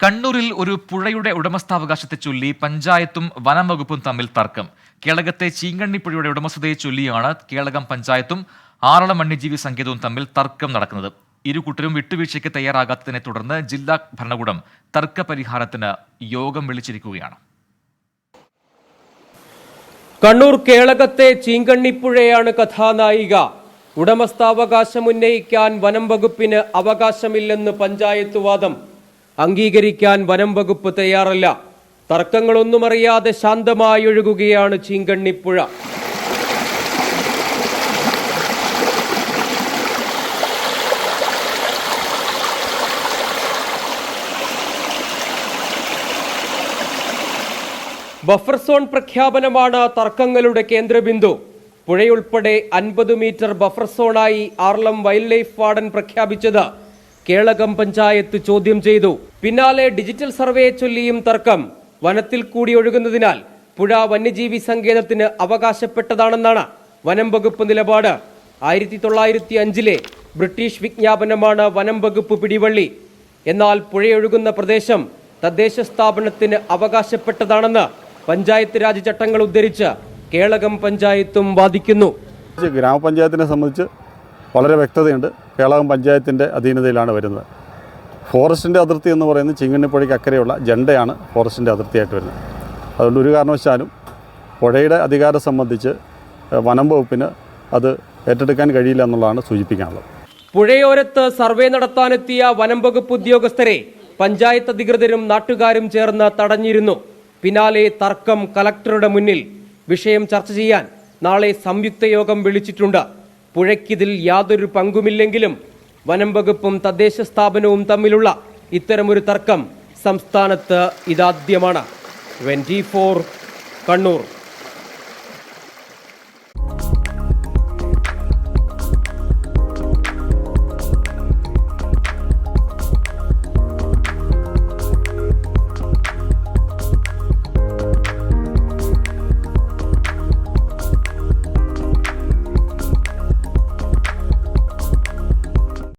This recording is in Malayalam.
കണ്ണൂരിൽ ഒരു പുഴയുടെ ഉടമസ്ഥാവകാശത്തെ ചൊല്ലി പഞ്ചായത്തും വനം വകുപ്പും തമ്മിൽ തർക്കം. കേളകത്തെ ചീങ്കണ്ണിപ്പുഴയുടെ ഉടമസ്ഥതയെ ചൊല്ലിയാണ് കേളകം പഞ്ചായത്തും ആറളം വന്യജീവി സങ്കേതവും തമ്മിൽ തർക്കം നടക്കുന്നത്. ഇരുകൂട്ടരും വിട്ടുവീഴ്ചയ്ക്ക് തയ്യാറാകാത്തതിനെ തുടർന്ന് ജില്ലാ ഭരണകൂടം തർക്ക പരിഹാരത്തിന് യോഗം വിളിച്ചിരിക്കുകയാണ്. കണ്ണൂർ കേളകത്തെ ചീങ്കണ്ണിപ്പുഴയാണ് കഥാനായിക. ഉടമസ്ഥാവകാശം ഉന്നയിക്കാൻ വനം വകുപ്പിന് അവകാശമില്ലെന്ന് പഞ്ചായത്ത് വാദം. അംഗീകരിക്കാൻ വനം വകുപ്പ് തയ്യാറല്ല. തർക്കങ്ങളൊന്നും അറിയാതെ ശാന്തമായി ഒഴുകുകയാണ് ചീങ്കണ്ണിപ്പുഴ. ബഫർ സോൺ പ്രഖ്യാപനമാണ് തർക്കങ്ങളുടെ കേന്ദ്രബിന്ദു. പുഴയുൾപ്പെടെ 50 മീറ്റർ ബഫർ സോണായി ആറളം വൈൽഡ് ലൈഫ് വാർഡൻ പ്രഖ്യാപിച്ചത് കേളകം പഞ്ചായത്ത് ചോദ്യം ചെയ്തു. പിന്നാലെ ഡിജിറ്റൽ സർവേയെ ചൊല്ലിയും തർക്കം. വനത്തിൽ കൂടി ഒഴുകുന്നതിനാൽ പുഴ വന്യജീവി സങ്കേതത്തിന് അവകാശപ്പെട്ടതാണെന്നാണ് വനം വകുപ്പ് നിലപാട്. 1905 ബ്രിട്ടീഷ് വിജ്ഞാപനമാണ് വനം വകുപ്പ് പിടിവള്ളി. എന്നാൽ പുഴയൊഴുകുന്ന പ്രദേശം തദ്ദേശ സ്ഥാപനത്തിന് അവകാശപ്പെട്ടതാണെന്ന് പഞ്ചായത്ത് രാജ് ചട്ടങ്ങൾ ഉദ്ധരിച്ച് കേളകം പഞ്ചായത്തും വാദിക്കുന്നു. ഗ്രാമപഞ്ചായത്തിനെ സംബന്ധിച്ച് വളരെ വ്യക്തതയുണ്ട്. കേളകം പഞ്ചായത്തിൻ്റെ അധീനതയിലാണ് വരുന്നത്. ഫോറസ്റ്റിൻ്റെ അതിർത്തി എന്ന് പറയുന്നത് ചീങ്കണ്ണിപ്പുഴയ്ക്ക് അക്കരെയുള്ള ജണ്ടയാണ് ഫോറസ്റ്റിൻ്റെ അതിർത്തിയായിട്ട് വരുന്നത്. അതുകൊണ്ട് ഒരു കാരണവശാലും പുഴയുടെ അധികാരം സംബന്ധിച്ച് വനം വകുപ്പിന് അത് ഏറ്റെടുക്കാൻ കഴിയില്ല എന്നുള്ളതാണ് സൂചിപ്പിക്കാനുള്ളത്. പുഴയോരത്ത് സർവേ നടത്താനെത്തിയ വനം വകുപ്പ് ഉദ്യോഗസ്ഥരെ പഞ്ചായത്ത് അധികൃതരും നാട്ടുകാരും ചേർന്ന് തടഞ്ഞിരുന്നു. പിന്നാലെ തർക്കം കലക്ടറുടെ മുന്നിൽ. വിഷയം ചർച്ച ചെയ്യാൻ നാളെ സംയുക്ത യോഗം വിളിച്ചിട്ടുണ്ട്. പുഴയ്ക്കിതിൽ യാതൊരു പങ്കുമില്ലെങ്കിലും വനം വകുപ്പും തദ്ദേശ സ്ഥാപനവും തമ്മിലുള്ള ഇത്തരമൊരു തർക്കം സംസ്ഥാനത്ത് ഇതാദ്യമാണ്. 24 കണ്ണൂർ.